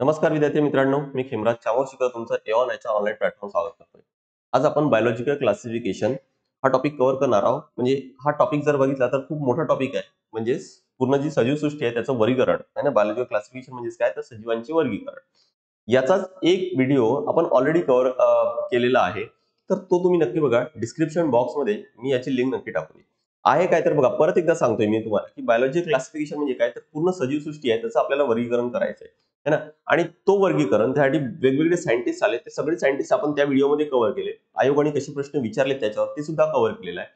नमस्कार विद्यार्थी मित्रांनो, मी खिमराज चामोरशीकर तुमचं एऑन याच्या ऑनलाईन प्लॅटफॉर्म स्वागत करतोय. आज आपण बायोलॉजिकल क्लासिफिकेशन हा टॉपिक कव्हर करणार आहोत. म्हणजे हा टॉपिक जर बघितला तर खूप मोठा टॉपिक आहे. म्हणजे पूर्ण जी सजीवसृष्टी आहे त्याचं वर्गीकरण आहे ना. बायोलॉजिकल क्लासिफिकेशन म्हणजे काय, तर सजीवांचे वर्गीकरण. याचाच एक व्हिडिओ आपण ऑलरेडी कव्हर केलेला आहे. तर तो तुम्ही नक्की बघा. डिस्क्रिप्शन बॉक्समध्ये मी याची लिंक नक्की टाकली आहे. काय तर बघा, परत एकदा सांगतोय मी तुम्हाला की बायोलॉजिकल क्लासिफिकेशन म्हणजे काय, तर पूर्ण सजीवसृष्टी आहे त्याचं आपल्याला वर्गीकरण करायचंय है ना. आणि तो वर्गीकरण त्यासाठी वेगवेगळे सायंटिस्ट आले, ते सगळे सायंटिस्ट आपण त्या व्हिडिओमध्ये कव्हर केले. आयोगाने कसे प्रश्न विचारले त्याच्यावर ते सुद्धा कव्हर केलेलं आहे.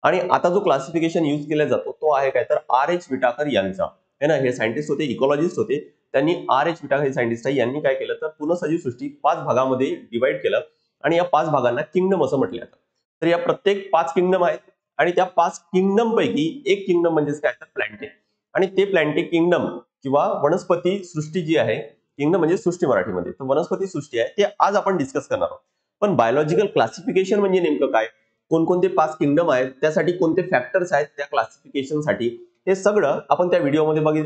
आणि आता जो क्लासिफिकेशन यूज केला जातो तो आहे काय, तर R.H. विटाकर यांचा है ना. हे सायंटिस्ट होते, इकॉलॉजिस्ट होते. त्यांनी R.H. विटाकर हे सायंटिस्ट आहे, यांनी काय केलं तर पूर्ण सजीवसृष्टी 5 भागामध्ये डिवाइड केलं आणि या 5 भागांना किंगडम असं म्हटलं जातं. तर या प्रत्येक 5 किंगडम आहेत आणि त्या 5 किंगडम पैकी एक किंगडम म्हणजेच काय, तर प्लॅन्टिक. आणि ते प्लॅन्टिक किंगडम किंवा वनस्पती सृष्टी जी आहे, किंगडम म्हणजे सृष्टी मराठीमध्ये, तर वनस्पती सृष्टी आहे ते आज आपण डिस्कस करणार आहोत. पण बायोलॉजिकल क्लासिफिकेशन म्हणजे नेमकं काय, कोणकोणते 5 किंगडम आहेत, त्यासाठी कोणते फॅक्टर्स आहेत त्या क्लासिफिकेशनसाठी, हे सगळं आपण त्या व्हिडिओमध्ये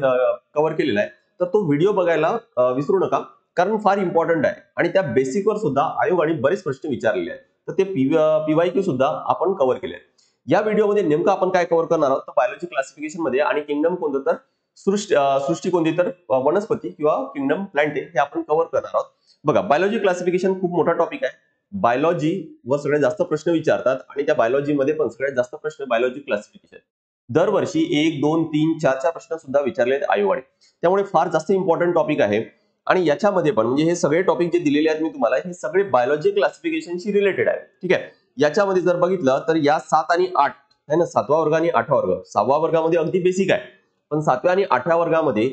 कव्हर केलेलं आहे. तर तो व्हिडिओ बघायला विसरू नका, कारण फार इम्पॉर्टंट आहे आणि त्या बेसिकवर सुद्धा आयोगाने बरेच प्रश्न विचारलेले आहेत. तर ते PYQ सुद्धा आपण कव्हर केले आहेत. या व्हिडिओमध्ये नेमकं आपण काय कव्हर करणार आहोत, तर बायोलॉजी क्लासिफिकेशन मध्ये आणि किंगडम कोणतं, तर सृष्टी कोणती, तर वनस्पती किंवा किंगडम प्लॅन्टिक हे आपण कव्हर करणार आहोत. बघा, बायोलॉजी क्लासिफिकेशन खूप मोठा टॉपिक आहे. बायोलॉजी वर सगळ्यात जास्त प्रश्न विचारतात आणि त्या बायोलॉजी मध्ये पण सगळ्यात जास्त प्रश्न बायोलॉजी क्लासिफिकेशन. दरवर्षी 1, 2, 3, 4 प्रश्न सुद्धा विचारले आहेत आयोगाने. त्यामुळे फार जास्त इम्पॉर्टंट टॉपिक आहे. आणि याच्यामध्ये पण म्हणजे हे सगळे टॉपिक जे दिलेले आहेत मी तुम्हाला, हे सगळे बायोलॉजी क्लासिफिकेशनशी रिलेटेड आहे. ठीक आहे. याच्यामध्ये जर बघितलं तर या 7 आणि 8 आहे ना, 7वा वर्ग आणि 8वा वर्ग. 6व्या वर्गामध्ये अगदी बेसिक आहे, पण 7व्या आणि 8व्या वर्गामध्ये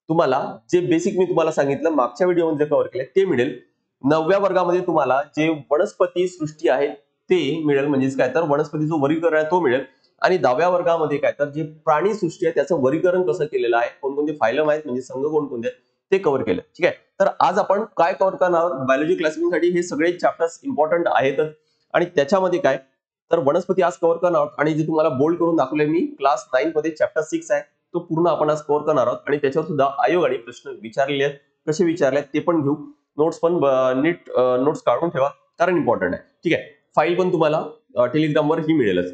तुम्हाला जे बेसिक मी तुम्हाला सांगितलं मागच्या व्हिडिओमध्ये कव्हर केले ते मिळेल. 9व्या वर्गामध्ये तुम्हाला जे वनस्पती सृष्टी आहे ते मिळेल, म्हणजेच काय, तर वनस्पतीचं वर्गीकरण आहे तो मिळेल. आणि 10व्या वर्गामध्ये काय, तर जे प्राणी सृष्टी आहे त्याचं वर्गीकरण कसं केलेलं आहे, कोणकोणते फायलम आहेत म्हणजे संघ कोणकोणते आहेत ते कव्हर केलं. ठीक आहे. तर आज आपण काय कव्हर करणार आहोत बायोलॉजी क्लासिफिकेशनसाठी, हे सगळे चॅप्टर्स इम्पॉर्टंट आहेतच. आणि त्याच्यामध्ये काय, तर वनस्पती आज कव्हर करणार आहोत. आणि जे तुम्हाला बोल्ड करून दाखवले मी, क्लास 9 मध्ये चॅप्टर 6 आहे, तो पूर्ण आपण आज कव्हर करणार आहोत. आणि त्याच्यावर सुद्धा आयोगाने प्रश्न विचारलेले आहेत, कसे विचारले ते पण घेऊ. नोट्स पण नीट नोट्स काढून ठेवा, कारण इम्पॉर्टंट आहे. ठीक आहे. फाईल पण तुम्हाला टेलिग्रामवर ही मिळेलच.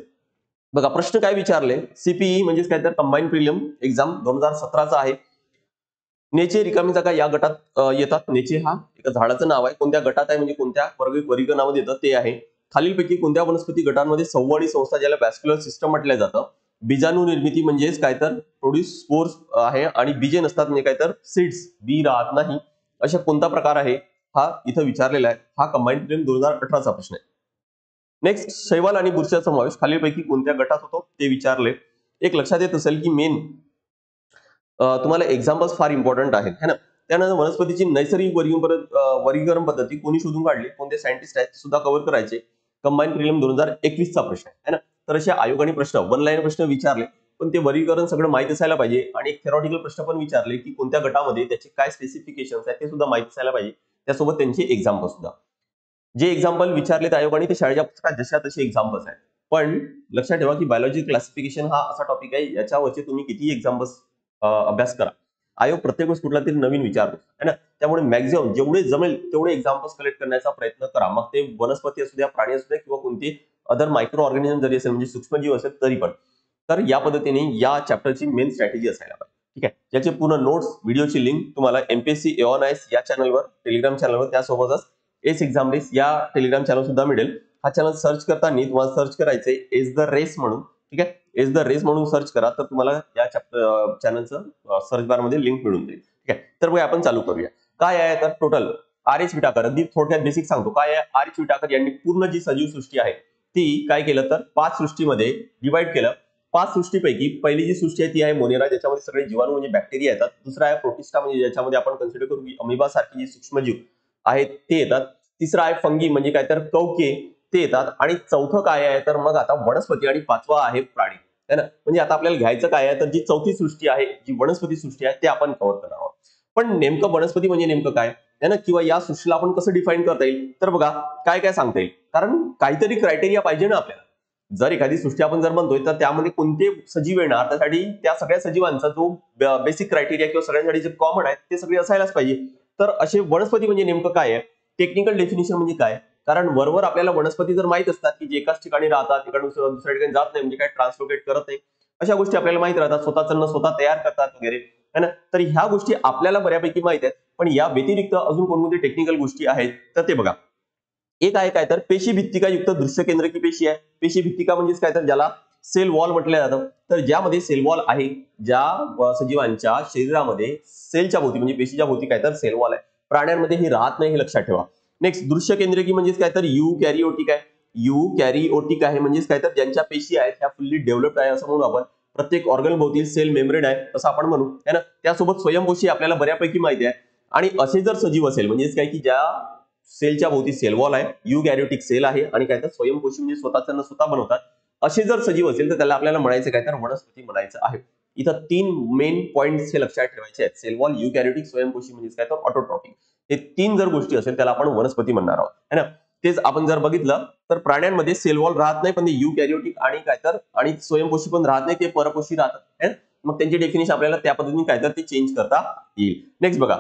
बघा, प्रश्न काय विचारले, सीपीई म्हणजेच काय, तर कंबाईन प्रिलिम एक्झाम 2017चा आहे. नेचे रिकामी जागा या गटात येतात. नेचे हा एका झाडाचं नाव आहे. कोणत्या गटात आहे म्हणजे कोणत्या वर्गीकरणामध्ये येतं ते आहे. खालीलपैकी कोणत्या वनस्पती गटांमध्ये संवहनी संस्था, ज्याला व्हॅस्क्युलर सिस्टम म्हटलं जातं, बीजाणू निर्मिती म्हणजेच काय, तर प्रोड्यूस स्पोर्स आहे आणि बीजे नसतात म्हणजे काय, तर सीड्स, बी राहत नाही, अशा कोणता प्रकार आहे हा इथं विचारलेला आहे. हा कंबाईन प्रिलिम 2018चा प्रश्न आहे. नेक्स्ट, शैवाल आणि बुरशीचा समावेश खालीलपैकी कोणत्या गटात होतो ते विचारले. एक लक्षात येत असेल की मेन तुम्हाला एक्झाम्पल्स फार इम्पॉर्टंट आहेत है ना. त्यानंतर वनस्पतीची नैसर्गिक वर्गीकरण पद्धती कोणी शोधून काढली, कोणते सायंटिस्ट आहेत ते सुद्धा कव्हर करायचे. कंबाईन प्रिलिम 2021चा प्रश्न आहे ना. तर अशा आयोगाने प्रश्न वन लाईन प्रश्न विचारले, पण ते वर्गीकरण सगळं माहित असायला पाहिजे. आणि एक थेरॉटिकल प्रश्न पण विचारले की कोणत्या गटामध्ये त्याचे काय स्पेसिफिकेशन्स आहेत ते सुद्धा माहित असायला पाहिजे. त्यासोबत त्यांचे एक्झाम्पल सुद्धा, जे एक्झाम्पल विचारलेत आयोगाने ते शाळेच्या पुस्तकात जशा तसे एक्झाम्पल्स आहेत. पण लक्षात ठेवा की बायोलॉजी क्लासिफिकेशन हा असा टॉपिक आहे, याच्यावरचे तुम्ही किती एक्झाम्पल्स अभ्यास करा, आयोग प्रत्येक वेळेस कुठला तरी नवीन विचारतो है ना. त्यामुळे मॅक्झिमम जेवढे जमेल तेवढे एक्झाम्पल्स कलेक्ट करण्याचा प्रयत्न करा. मग ते वनस्पती असू द्या, प्राणी असू द्या, किंवा कोणते अदर मायक्रो ऑर्गॅनिझम जरी असेल, म्हणजे सूक्ष्मजीव असेल तरी पण. तर या पद्धतीने या चॅप्टरची मेन स्ट्रॅटेजी असायला पाहिजे. ठीक आहे. याचे पूर्ण नोट्स, व्हिडिओची लिंक तुम्हाला एमपीएससी एऑन आयस या चॅनलवर, टेलिग्राम चॅनलवर, त्यासोबतच एस एक्झाम रेस या टेलिग्राम चॅनल सुद्धा मिळेल. हा चॅनल सर्च करताना तुम्हाला सर्च करायचंय एज द रेस म्हणून. ठीक आहे. एज द रेस म्हणून सर्च करा, तर तुम्हाला या चॅनलचं सर्च बार मध्ये लिंक मिळून जाईल. ठीक आहे. तर मग आपण चालू करूया. काय आहे तर टोटल R.H. विटाकर, अगदी थोडक्यात बेसिक सांगतो काय आहे. R.H. विटाकर यांनी पूर्ण जी सजीव सृष्टी आहे ती काय केलं, तर 5 सृष्टीमध्ये डिवाइड केलं. 5 सृष्टीपैकी पहिली जी सृष्टी आहे ती आहे मोनेरा, ज्याच्यामध्ये सगळे जीवाणू म्हणजे बॅक्टेरिया येतात. दुसरा आहे प्रोटिस्टा, म्हणजे ज्याच्यामध्ये आपण कन्सिडर करू की अमिबा सारखी जी सूक्ष्मजीव आहेत ते येतात. तिसरा आहे फंगी, म्हणजे काय, तर कवके ते येतात. आणि चौथं काय आहे, तर मग आता वनस्पती. आणि 5वा आहे प्राणी है ना. म्हणजे आता आपल्याला घ्यायचं काय आहे, तर जी चौथी सृष्टी आहे, जी वनस्पती सृष्टी आहे, ते आपण कव्हर करणार आहोत. पण नेमकं वनस्पती म्हणजे नेमकं काय है ना, किंवा या सृष्टीला आपण कसं डिफाईन करता येईल, तर बघा काय काय सांगता येईल. कारण काहीतरी क्रायटेरिया पाहिजे ना आपल्याला. जर एखादी सृष्टी आपण जर म्हणतोय, तर त्यामध्ये कोणते सजीव येणार, त्यासाठी त्या सगळ्या सजीवांचा जो बेसिक क्रायटेरिया किंवा सगळ्यांसाठी जे कॉमन आहे ते सगळे असायलाच पाहिजे. तर असे वनस्पती म्हणजे नेमकं काय आहे, टेक्निकल डेफिनेशन म्हणजे काय, कारण वरवर आपल्याला वनस्पती जर माहित असतात की जे एकाच ठिकाणी राहतात, तिकडून दुसऱ्या ठिकाणी जात नाही, म्हणजे काय ट्रान्सलोकेट करत नाही, अशा गोष्टी आपल्याला माहित राहतात, स्वतःच अन्न स्वतः तयार करतात वगैरे, है ना. तर ह्या गोष्टी आपल्याला बऱ्यापैकी माहित आहेत. पण या व्यतिरिक्त अजून कोणकोणती टेक्निकल गोष्टी आहेत तर ते बघा. एक आहे काय तर पेशीभित्तिका युक्त दृश्य केंद्रकी पेशी आहे. पेशीभित्तिका म्हणजेच काय तर ज्याला सेल वॉल म्हटलं जातं. तर ज्यामध्ये सेल वॉल आहे, ज्या सजीवांच्या शरीरामध्ये सेलच्या भोवती म्हणजे पेशीच्या भोवती काय तर सेल वॉल आहे, प्राण्यांमध्ये ही राहत नाही, हे लक्षात ठेवा. नेक्स्ट दृश्य केंद्रकी म्हणजेच काय तर यू कॅरिओटिक आहे. यू कॅरिओटिक आहे म्हणजेच काय तर ज्यांच्या पेशी आहेत त्या फुल्ली डेव्हलप्ड आहे असं म्हणू आपण. प्रत्येक ऑर्गन भोवती सेल मेम्ब्रेन आहे असं आपण म्हणू, है ना. त्यासोबत स्वयंपोषी आपल्याला बऱ्यापैकी माहिती आहे. आणि असे जर सजीव असेल म्हणजेच काय की ज्या सेलच्या भोवती सेल वॉल आहे, युकॅरियोटिक सेल आहे आणि काय तर स्वयंपोषी म्हणजे स्वतःच अन्न स्वतः बनवतात, असे जर सजीव असेल तर त्याला आपल्याला म्हणायचं काय तर वनस्पती म्हणायचं आहे. इथं 3 मेन पॉइंट्स हे लक्षात ठेवायचे आहेत. सेल वॉल, युकॅरियोटिक, स्वयंपोषी म्हणजे काय तर ऑटोट्रॉफिक. हे 3 जर गोष्टी असेल त्याला आपण वनस्पती म्हणणार आहोत, है ना. तेच आपण जर बघितलं तर प्राण्यांमध्ये सेल वॉल राहत नाही, पण ते युकॅरियोटिक आणि काय तर आणि स्वयंपोषी पण राहत नाही, ते परपोषी राहतात, है ना. मग त्यांची डेफिनेशन आपल्याला त्या पद्धतीने काय तर ते चेंज करता येईल. नेक्स्ट बघा,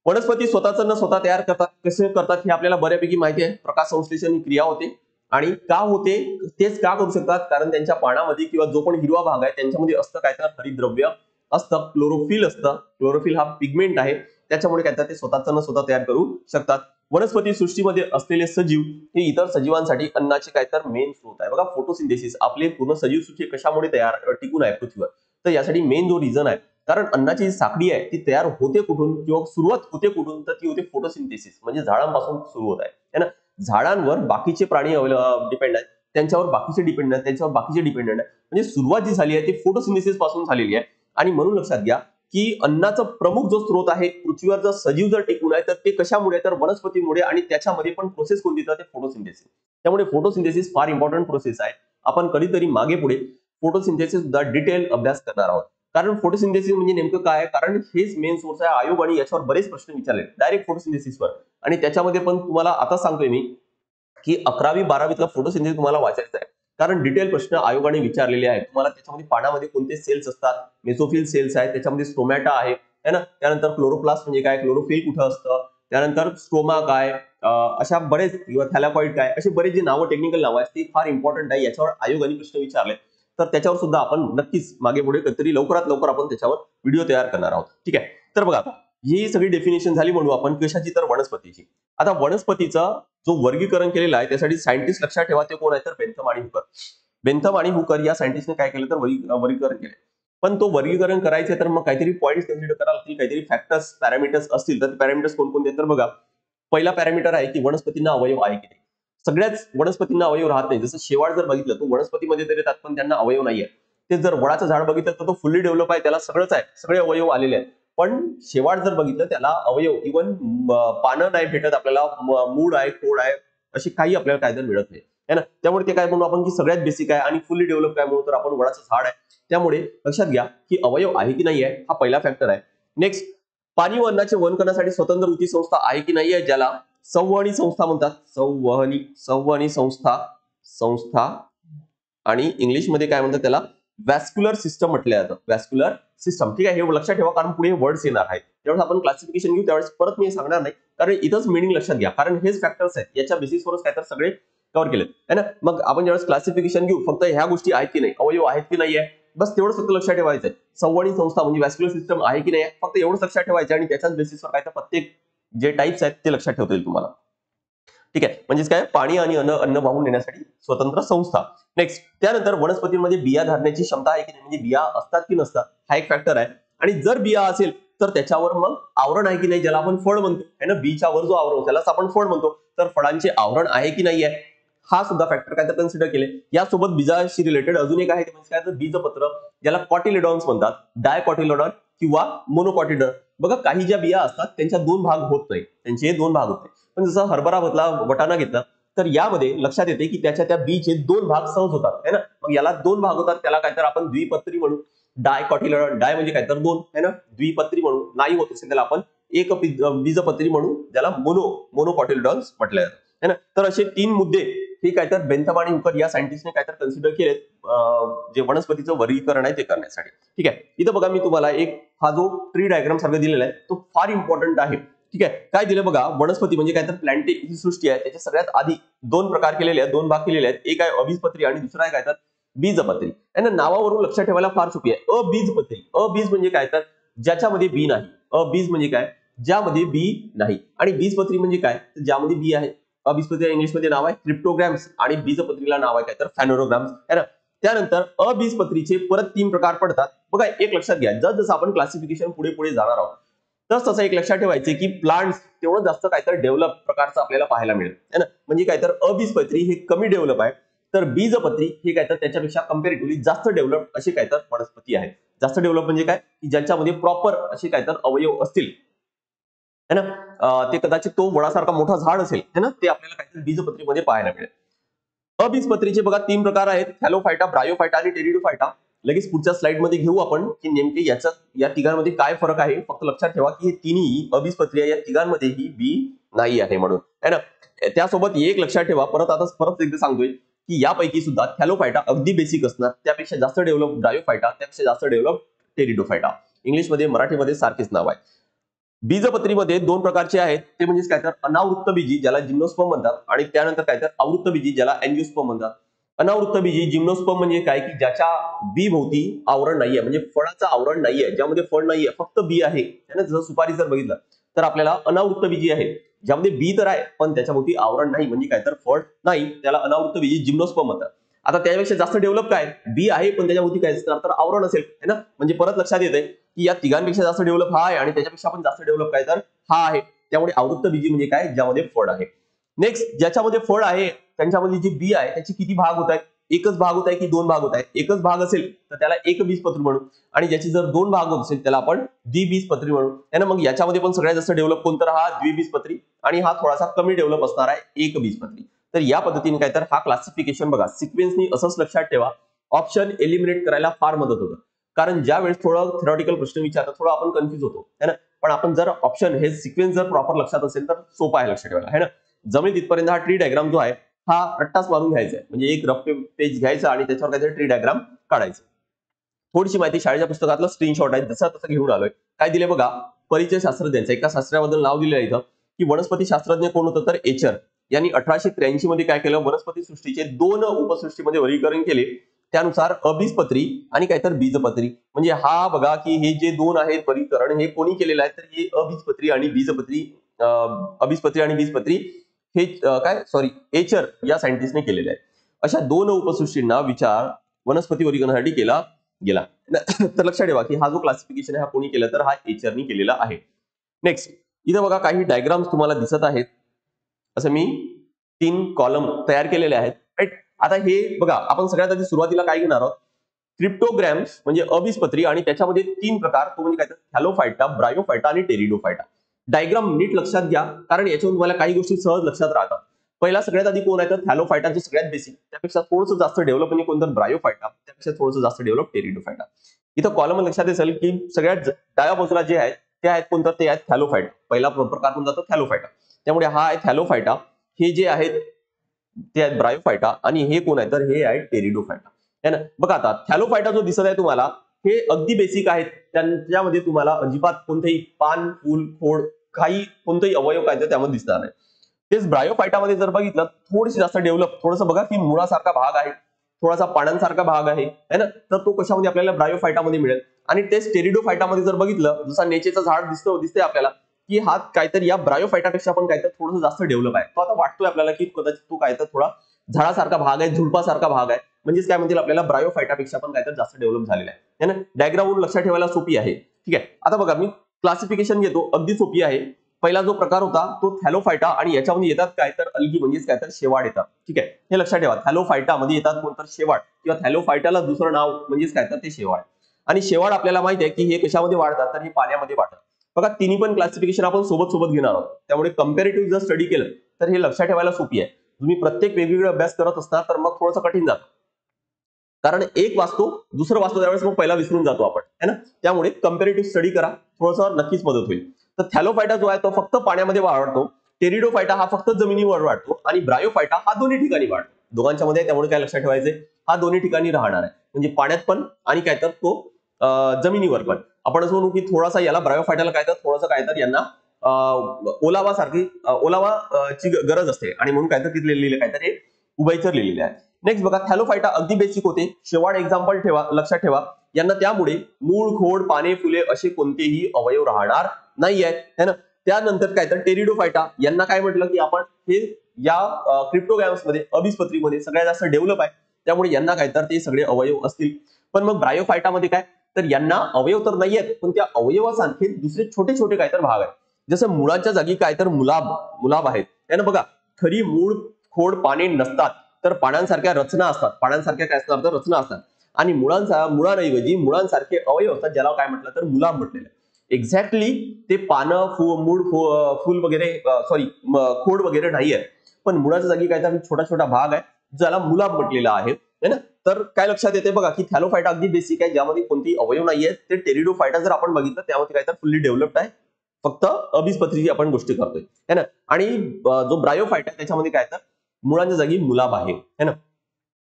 वनस्पती स्वतःच अन्न स्वतः तयार करतात. कसे करतात हे आपल्याला बऱ्यापैकी माहिती आहे. प्रकाश संश्लेषण ही क्रिया होते. आणि का होते तेच का करू शकतात, कारण त्यांच्या पानामध्ये किंवा जो पण हिरवा भाग आहे त्यांच्यामध्ये असतं काय तर हरितद्रव्य असतं, क्लोरोफिल असतं. क्लोरोफिल हा पिगमेंट आहे, त्याच्यामुळे काय तर ते स्वतःच अन्न स्वतः तयार करू शकतात. वनस्पती सृष्टीमध्ये असलेले सजीव हे इतर सजीवांसाठी अन्नाचे काय तर मेन स्रोत आहे. बघा, फोटोसिंथेसिस आपले पूर्ण सजीव सृष्टी कशामुळे तयार टिकून आहे पृथ्वीवर, तर यासाठी मेन जो रिझन आहे, कारण अन्नाची जी साखळी आहे ती तयार होते कुठून किंवा सुरुवात होते कुठून, तर ती होते फोटोसिंथेसिस म्हणजे झाडांपासून सुरू होत आहे ना. झाडांवर बाकीचे प्राणी डिपेंड आहेत, त्यांच्यावर बाकीचे डिपेंड आहेत, त्यांच्यावर बाकीचे डिपेंडेंट आहे, म्हणजे सुरुवात जी झाली आहे ती फोटोसिंथेसिस पासून झालेली आहे. आणि म्हणून लक्षात घ्या की अन्नाचा प्रमुख जो स्रोत आहे पृथ्वीवर, जर सजीव जर टिकून आहे तर ते कशामुळे, तर वनस्पतीमुळे. आणि त्याच्यामध्ये पण प्रोसेस कोणती, तर ते फोटोसिंथेसिस. त्यामुळे फोटोसिंथेसिस फार इम्पॉर्टंट प्रोसेस आहे. आपण कधीतरी मागे पुढे फोटोसिंथेसिस सुद्धा डिटेल अभ्यास करणार आहोत. कारण फोटोसिंथेसिस म्हणजे नेमकं काय, कारण हेच मेन सोर्स आहे. आयोग आणि याच्यावर बरेच प्रश्न विचारले डायरेक्ट फोटोसिंथेसिसवर. आणि त्याच्यामध्ये पण तुम्हाला आता सांगतोय मी की 11वी-12वीतला फोटोसिंथेसिस तुम्हाला वाचायचं आहे, कारण डिटेल प्रश्न आयोगाने विचारलेले आहेत. तुम्हाला त्याच्यामध्ये पानामध्ये कोणते सेल्स असतात, मेसोफिल सेल्स आहेत, त्याच्यामध्ये स्टोमॅटा आहे, है ना. त्यानंतर क्लोरोप्लास्ट म्हणजे काय, क्लोरोफिल कुठं असतं, त्यानंतर स्टोमा काय, अशा बरेच, किंवा थॅलाकॉइड काय, असे बरेच जे नावं, टेक्निकल नावं आहेत ती फार इम्पॉर्टंट आहे. याच्यावर आयोगाने प्रश्न विचारले, तर त्याच्यावर सुद्धा आपण नक्कीच मागे पुढे कधीतरी लवकरात लवकर आपण त्याच्यावर व्हिडिओ तयार करणार आहोत. ठीक आहे. तर बघा, ही सगळी डेफिनेशन झाली म्हणू आपण कशाची, तर वनस्पतीची. आता वनस्पतीचा जो वर्गीकरण केलेला आहे त्यासाठी सायंटिस्ट लक्षात ठेवा ते कोण आहे, तर बेंथम आणि हुकर. बेंथम आणि हुकर या सायंटिस्टने काय केलं, तर वर्गीकरण केलं. पण तो वर्गीकरण करायचे तर मग काहीतरी पॉईंट्स कन्सिडर करायला लागतील, काहीतरी फॅक्टर्स, पॅरामीटर्स असतील. तर पॅरामीटर्स कोणकोणते, तर बघा, पहिला पॅरामीटर आहे की वनस्पतींना अवयव आहे की नाही. सगळ्याच वनस्पतींना अवयव राहत नाही. जसं शेवाळ जर बघितलं तो वनस्पतीमध्ये तरी येतात, पण त्यांना अवयव नाहीये. ते जर वडाचं झाड बघितलं तर तो फुल्ली डेव्हलप आहे, त्याला सगळंच आहे, सगळे अवयव आलेले आहेत. पण शेवाळ जर बघितलं त्याला अवयव, इव्हन पानं नाही भेटत आपल्याला, मूळ आहे, खोड आहे, अशी काही आपल्याला कायदा मिळत नाही, है ना. त्यामुळे ते काय म्हणू आपण की सगळ्यात बेसिक आहे आणि फुल्ली डेव्हलप काय म्हणू, तर आपण वडाचं झाड आहे. त्यामुळे लक्षात घ्या की अवयव आहे की नाही आहे, हा पहिला फॅक्टर आहे. नेक्स्ट, पाणी व अन्नाचे वहन करण्यासाठी स्वतंत्र उती संस्था आहे की नाही आहे, ज्याला संवहनी संस्था म्हणतात. संवहनी संस्था संस्था आणि इंग्लिशमध्ये काय म्हणतात त्याला, व्हॅस्क्युलर सिस्टम म्हटलं जातं. व्हॅस्क्युलर सिस्टम, ठीक आहे. हे लक्षात ठेवा, कारण पुढे वर्ड्स येणार आहेत. त्यावेळेस आपण क्लासिफिकेशन घेऊ, त्यावेळेस परत मी सांगणार नाही, कारण इथंच मिनिंग लक्षात घ्या, कारण हेच फॅक्टर्स आहेत, याच्या बेसिसवरच काय तर सगळे कव्हर केलेत, है ना. मग आपण ज्यावेळेस क्लासिफिकेशन घेऊ, फक्त ह्या गोष्टी आहेत की नाही, अवयव आहेत की नाही आहे, बस तेवढं फक्त लक्षात ठेवायचं आहे. संवहनी संस्था म्हणजे व्हॅस्क्युलर सिस्टम आहे की नाही, फक्त एवढंच लक्षात ठेवायचं आणि त्याच्याच बेसिसवर काय तर प्रत्येक जे टाइप्स आहेत ते लक्षात ठेवता येईल तुम्हाला. ठीक आहे. म्हणजेच काय, पाणी आणि अन्न वाहून नेण्यासाठी स्वतंत्र संस्था. नेक्स्ट, त्यानंतर वनस्पतींमध्ये बिया धरण्याची क्षमता आहे की नाही, म्हणजे बिया असतात की नसतात, हा एक फॅक्टर आहे. आणि जर बिया असेल तर त्याच्यावर मग आवरण आहे की नाही, ज्याला आपण फळ म्हणतो, है ना. बीच्या वर जो आवरण त्यालाच आपण फळ म्हणतो. तर फळांचे आवरण आहे की नाही आहे, हा सुद्धा फॅक्टर काय तर कन्सिडर केले. यासोबत बीजाशी रिलेटेड अजून एक आहे, म्हणजे काय तर बीजपत्र, ज्याला कॉटिलेडॉन्स म्हणतात, डायकॉटिलेडॉन किंवा मोनोकॉटिलेडॉन. बघा, काही ज्या बिया असतात त्यांच्या 2 भाग होत नाही, त्यांचे 2 भाग होत नाही. पण जसं हरभरा घेतला, वटाणा घेतला, तर यामध्ये लक्षात येते की त्याच्या त्या बीचे 2 भाग सहज होतात, है ना. मग याला 2 भाग होतात, त्याला काय तर आपण द्विपत्री म्हणू. डायकॉटिलेडॉन, डाय म्हणजे काय तर 2, है ना. द्विपत्री म्हणू, नाही होत असेल त्याला आपण एक बीजपत्री म्हणू, ज्याला मोनोकॉटिलेडॉन्स म्हटलं जातं, है ना. तर असे 3 मुद्दे हे काय तर बेंथम आणि हुकर या सायंटिस्टने काय तर कन्सिडर केलेत, जे वनस्पतीचं वर्गीकरण आहे ते करण्यासाठी. ठीक आहे. इथं बघा, मी तुम्हाला एक हा जो ट्री डायग्राम सारखं दिलेला आहे तो फार इम्पॉर्टंट आहे. ठीक आहे. काय दिलं बघा, वनस्पती म्हणजे काय तर प्लांटे ही सृष्टी आहे, त्याच्या सगळ्यात आधी 2 प्रकार केलेले आहेत, 2 भाग केलेले आहेत. एक आहे अबीजपत्री आणि दुसरा आहे काय तर बीजपत्री. यांना नावावरून लक्षात ठेवायला फार सोपी आहे. अबीजपत्री, अबीज म्हणजे काय तर ज्याच्यामध्ये बी नाही. अबीज म्हणजे काय, ज्यामध्ये बी नाही. आणि बीजपत्री म्हणजे काय, ज्यामध्ये बी आहे. अबीजपत्री इंग्लिशमध्ये नाव आहे क्रिप्टोग्राम्स आणि बीजपत्रीला नाव आहे काय तर फॅनोरोग्राम्स है ना. त्यानंतर अबीजपत्रीचे परत 3 प्रकार पडतात बघा. एक लक्षात घ्या, जसं आपण क्लासिफिकेशन पुढे पुढे जाणार आहोत तसं एक लक्षात ठेवायचे की प्लांट्स तेवढं जास्त काय तर डेव्हलप प्रकारचं आपल्याला पाहायला मिळेल है ना. म्हणजे काय तर अबीजपत्री हे कमी डेव्हलप आहे, तर बीजपत्री हे काय तर त्याच्यापेक्षा कम्पॅरेटिव्हली जास्त डेव्हलप असे काय तर वनस्पती आहेत. जास्त डेव्हलप म्हणजे काय, की ज्यांच्यामध्ये प्रॉपर असे काय तर अवयव असतील है ना. ते कदाचित तो वडासारखा मोठा झाड असेल है ना, ते आपल्याला काहीतरी बीजपत्रीमध्ये पाहायला मिळेल. अबीजपत्रीचे बघा 3 प्रकार आहेत, थॅलोफायटा, ब्रायोफायटा आणि टेरिडोफायटा. लगेच पुढच्या स्लाइड मध्ये घेऊ आपण की नेमके या तिघांमध्ये काय फरक आहे. फक्त लक्षात ठेवा की हे तिन्ही अबीजपत्री आहे, या तिघांमध्येही बी नाही आहे म्हणून है ना. त्यासोबत एक लक्षात ठेवा, परत एकदा सांगतोय की यापैकी सुद्धा थॅलोफायटा अगदी बेसिक असणार, त्यापेक्षा जास्त डेव्हलप ब्रायोफायटा, त्यापेक्षा जास्त डेव्हलप टेरिडोफायटा. इंग्लिशमध्ये मराठीमध्ये सारखेच नाव आहे. बीजपत्रीमध्ये 2 प्रकारचे आहेत, ते म्हणजे काय तर अनावृत्त बीजी ज्याला जिम्नोस्पर्म म्हणतात आणि त्यानंतर काय तर आवृत्त बीजी ज्याला अँजिओस्पर्म म्हणतात. अनावृत्त बीजी जिम्नोस्पर्म म्हणजे काय, की ज्याच्या बी भोवती आवरण नाहीये, म्हणजे फळाचं आवरण नाहीये, ज्यामध्ये फळ नाहीये, फक्त बी आहे. जसं सुपारी जर बघितलं तर आपल्याला अनावृत्त बीजी आहे, ज्यामध्ये बी तर आहे पण त्याच्या भोवती आवरण नाही, म्हणजे काय तर फळ नाही, त्याला अनावृत्त बीजी जिम्नोस्पर्म म्हणतात. आता त्यापेक्षा जास्त डेव्हलप काय, बी आहे पण त्याच्या भोवती काय असणार तर आवरण असेल है ना. म्हणजे परत लक्षात येते की या तिघांपेक्षा जास्त डेव्हलप हा आहे आणि त्याच्यापेक्षा पण जास्त डेव्हलप काय तर हा आहे. त्यामुळे आवृत्त बीजी म्हणजे काय, ज्यामध्ये फळ आहे. नेक्स्ट, ज्याच्यामध्ये फळ आहे त्यांच्यामध्ये जी बी आहे त्याची किती भाग होत आहेत, एकच भाग होत आहे की 2 भाग होत आहेत. एकच भाग असेल तर त्याला एक बीजपत्री म्हणू आणि ज्याची जर 2 भाग होत असेल त्याला आपण द्विबीजपत्री म्हणू है ना. मग याच्यामध्ये पण सगळ्यात जास्त डेव्हलप कोणतं, हा द्विबीजपत्री, आणि हा थोडासा कमी डेव्हलप असणार आहे एक बीजपत्री. तर या पद्धतीने काय तर हा क्लासिफिकेशन बघा सिक्वेन्सनी असंच लक्षात ठेवा. ऑप्शन एलिमिनेट करायला फार मदत होतं, कारण ज्या वेळेस थोडं थेरॉटिकल प्रश्न विचारतात थोडं आपण कन्फ्युज होतो है ना. पण आपण जर ऑप्शन हे सिक्वेन्स जर प्रॉपर लक्षात असेल तर सोपा आहे लक्षात ठेवायला है ना. जमेल तिथपर्यंत हा ट्री डायग्राम जो आहे हा रट्टाच मारून घ्यायचा आहे, म्हणजे एक रफ पेज घ्यायचा आणि त्याच्यावर काहीतरी ट्री डायग्राम काढायचं. थोडीशी माहिती शाळेच्या पुस्तकातलं स्क्रीनशॉट आहे, जसं तसं घेऊन आलोय. काय दिले बघा, परिचय शास्त्रज्ञांचा. एका शास्त्राबद्दल नाव दिलेलं आहे इथं की वनस्पती शास्त्रज्ञ कोण होतं तर एचर यांनी 1883 मध्ये काय केलं, वनस्पती सृष्टीचे 2 उपसृष्टीमध्ये वर्गीकरण केले. त्यानुसार अबीजपत्री आणि काय तर बीजपत्री. म्हणजे हा बघा की हे जे 2 आहेत वर्गीकरण हे कोणी केलेलं आहे तर हे अबीजपत्री आणि बीजपत्री, अबीजपत्री आणि बीजपत्री हे एचर या सायंटिस्टने केलेले आहे. अशा 2 उपसृष्टींना विचार वनस्पती वर्गीकरणासाठी केला गेला. तर लक्षात ठेवा की हा जो क्लासिफिकेशन आहे हा कोणी केला तर हा एचरनी केलेला आहे. नेक्स्ट, इथं बघा काही डायग्राम्स तुम्हाला दिसत आहेत. असं मी 3 कॉलम तयार केलेले आहेत राईट. आता हे बघा, आपण सगळ्यात आधी सुरुवातीला काय घेणार आहोत, क्रिप्टोग्राम्स म्हणजे अबीजपत्री आणि त्याच्यामध्ये 3 प्रकार, तो म्हणजे काय तर थॅलोफायटा, ब्रायोफायटा आणि टेरिडोफायटा. डायग्राम नीट लक्षात घ्या, कारण याच्यावरून तुम्हाला काही गोष्टी सहज लक्षात राहतात. पहिला सगळ्यात आधी कोण आहे तर थॅलोफायटा, जो सगळ्यात बेसिक, त्यापेक्षा थोडंसं जास्त डेव्हलप म्हणजे कोणतं ब्रायोफायटा, त्यापेक्षा थोडंसं जास्त डेव्हलप टेरिडोफायटा. इथं कॉलम लक्षात असेल की सगळ्यात डाव्या बाजूला जे आहेत ते आहेत कोणतं, ते आहेत थॅलोफायटा. पहिला प्रकार कोणता तर थॅलोफायटा. त्यामुळे हा आहे थॅलोफायटा, हे जे आहेत ते आहेत ब्रायोफायटा आणि हे कोण आहे तर हे आहे टेरिडोफायटा है ना. बघा आता थॅलोफायटा जो दिसत आहे तुम्हाला हे अगदी बेसिक आहेत, त्यांच्यामध्ये तुम्हाला अजिबात कोणतेही पान, फूल, खोड, काही कोणतेही अवयव काय त्यामध्ये दिसणार नाही. तेच ब्रायोफायटामध्ये जर बघितलं थोडीशी जास्त डेव्हलप, थोडंसं बघा की मुळासारखा भाग आहे, थोडासा पानांसारखा भाग आहे है ना, तर तो कशामध्ये आपल्याला ब्रायोफायटामध्ये मिळेल. आणि तेच टेरिडोफायटामध्ये जर बघितलं, जसा नेचेचं झाड दिसते आपल्याला की हा काहीतरी या ब्रायोफायटापेक्षा पण काहीतरी थोडंसं जास्त डेव्हलप आहे. तो आता वाटतोय आपल्याला की कदाचित तो काहीतरी थोडा झाडासारखा भाग आहे, झुडपासारखा भाग आहे, म्हणजेच काय म्हणतील आपल्याला ब्रायोफायटापेक्षा पण काहीतरी जास्त डेव्हलप झालेला आहे ना. डायग्रामवरून लक्षात ठेवायला सोपी आहे. ठीक आहे, आता बघा मी क्लासिफिकेशन घेतो, अगदी सोपी आहे. पहिला जो प्रकार होता तो थॅलोफायटा आणि याच्यामध्ये येतात काय तर अल्गी म्हणजेच काय तर शेवाळ येतात. ठीक आहे, हे लक्षात ठेवा, थॅलोफायटा मध्ये येतात कोणतं शेवाळ, किंवा थॅलोफायटाला दुसरं नाव म्हणजेच काय तर ते शेवाळ. आणि शेवाळ आपल्याला माहिती आहे की हे कशामध्ये वाढतात तर हे पाण्यामध्ये वाढतात. बघा तिन्ही पण क्लासिफिकेशन आपण सोबत घेणार आहोत, त्यामुळे कम्पॅरेटिव्ह जर स्टडी केलं तर हे लक्षात ठेवायला सोपी आहे. तुम्ही प्रत्येक वेगवेगळे अभ्यास करत असणार तर मग थोडंसं कठीण जातं, कारण एक वाचतो दुसरं वाचतो त्यावेळेस मग पहिला विसरून जातो आपण है ना. त्यामुळे कम्पॅरेटिव्ह स्टडी करा, थोडंसं नक्कीच मदत होईल. तर थॅलोफायटा जो आहे तो फक्त पाण्यामध्ये वाढतो, टेरिडोफायटा हा फक्त जमिनीवर वाढतो आणि ब्रायोफायटा हा दोन्ही ठिकाणी वाढतो. दोघांच्या मध्ये, त्यामुळे काय लक्षात ठेवायचे, हा दोन्ही ठिकाणी राहणार आहे, म्हणजे पाण्यात पण आणि काय तर तो जमिनीवर पण. आपण असं म्हणू की थोडासा याला ब्रायोफायटाला काय तर थोडंसं काय तर यांना ओलावा सारखी ची गरज असते आणि म्हणून काहीतरी तिथे लिहिलेलं काहीतरी उभयचर लिहिलेले आहे. नेक्स्ट बघा, थॅलोफायटा अगदी बेसिक होते. शेवाळ एक्झाम्पल ठेवा, लक्षात ठेवा. यांना त्यामुळे मूळ, खोड, पाने, फुले असे कोणतेही अवयव राहणार नाही आहेत, है ना. त्यानंतर काय तर टेरिडोफायटा, यांना काय म्हटलं की आपण हे या क्रिप्टोगॅम्स मध्ये, अबिसपत्रीमध्ये सगळ्यात जास्त डेव्हलप आहे, त्यामुळे यांना काय तर ते सगळे अवयव असतील. पण मग ब्रायोफायटामध्ये काय तर यांना अवयव तर नाही आहेत, पण त्या अवयवासारखे दुसरे छोटे छोटे काय तर भाग आहेत. जसं मुळाच्या जागी काय तर मुलाब आहेत, त्यानं बघा खरी मूळ, खोड, पाने नसतात, तर पानांसारख्या रचना असतात. पानांसारख्या काय असतात तर रचना असतात. आणि मुळांऐवजी मुळांसारखे अवयव असतात, ज्याला काय म्हटलं तर मुलाब म्हटलेलं. एक्झॅक्टली ते पानं, मूळ, फुल वगैरे, खोड वगैरे नाही आहे, पण मुळाच्या जागी काय तर छोटा छोटा भाग आहे, ज्याला मुलाब म्हटलेला आहे ना. तर काय लक्षात येते बघा की थॅलोफायटा अगदी बेसिक आहे, ज्यामध्ये कोणतेही अवयव नाहीये. ते टेरिडोफायटा जर आपण बघितलं, त्यामध्ये काय तर फुल्ली डेव्हलप्ड आहे, फक्त अबिसपत्रीची आपण गोष्टी करतोय, है ना. आणि जो ब्रायोफायटा त्याच्यामध्ये काय तर मुळांच्या जागी मुलाब आहे, है ना.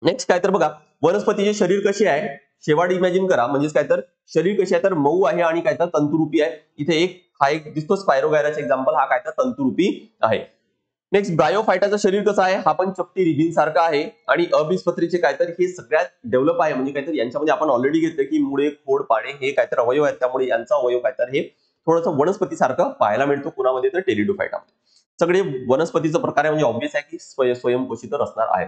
नेक्स्ट काय तर बघा, वनस्पतीचे शरीर कसे आहे, शेवाळ इमॅजिन करा. म्हणजेच काय तर शरीर कसे आहे तर मऊ आहे आणि काय तर तंतुरूपी आहे. इथे एक दिसतो स्पायरोगायराचे एक्झाम्पल, हा काय तर तंतुरूपी आहे. नेक्स्ट ब्रायोफायटाचं शरीर कसं आहे, हा पण चपटी रिबिन सारखा आहे. आणि अबिसपत्रीचे काय तर हे सगळ्यात डेव्हलप आहे. म्हणजे काय तर यांच्यामध्ये आपण ऑलरेडी घेतलं की मुळे, खोड, पाने हे काय तर अवयव आहेत, त्यामुळे यांचा अवयव काय तर हे थोडंसं वनस्पती सारखं पाहायला मिळतो. कुणामध्ये तर टेरिडोफायटामध्ये. सगळे वनस्पतीचा प्रकार आहे, म्हणजे ऑब्व्हियस आहे की स्वयंपोषित असणार आहे.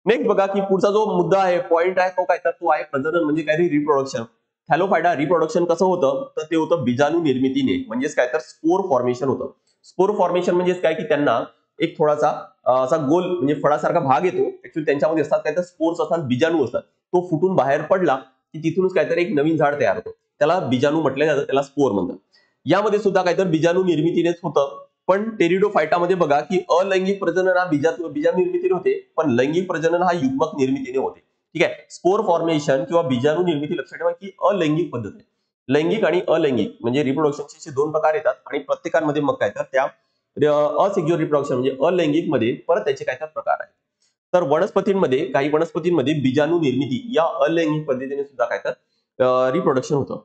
नेक्स्ट बघा की पुढचा जो मुद्दा आहे, पॉइंट आहे, तो काय तर तो आहे प्रजनन, म्हणजे काय रिप्रोडक्शन. थॅलोफायटा रिप्रोडक्शन कसं होतं तर ते होतं बीजाणू निर्मितीने, म्हणजेच काय तर स्पोर फॉर्मेशन होतं. स्पोर फॉर्मेशन म्हणजेच काय की त्यांना एक थोडासा असा गोल म्हणजे फळासारखा भाग येतो. ऍक्च्युअली त्यांच्यामध्ये असतात काय तर स्पोर्स असतात, बीजाणू असतात. तो फुटून बाहेर पडला की तिथूनच काहीतरी एक नवीन झाड तयार होतं, त्याला बीजाणू म्हटलं जातं, त्याला स्पोर म्हणतात. यामध्ये सुद्धा काहीतरी बीजाणू निर्मितीनेच होतं. पण टेरिडोफायटामध्ये बघा की अलैंगिक प्रजनन हा बीजाणू निर्मितीने होते, पण लैंगिक प्रजनन हा युग्मक निर्मितीने होते. ठीक आहे. स्पोर फॉर्मेशन किंवा बीजाणू निर्मिती लक्षात ठेवा की अलैंगिक पद्धत आहे. लैंगिक आणि अलैंगिक म्हणजे रिप्रोडक्शनचे दोन प्रकार येतात, आणि प्रत्येकामध्ये मग काय तर त्या असेक्युअर रिप्रोडक्शन म्हणजे अलैंगिक मध्ये परत त्याचे काय तर प्रकार आहेत. तर वनस्पतींमध्ये, काही वनस्पतींमध्ये बीजाणू निर्मिती या अलैंगिक पद्धतीने सुद्धा काय तर रिप्रोडक्शन होतं.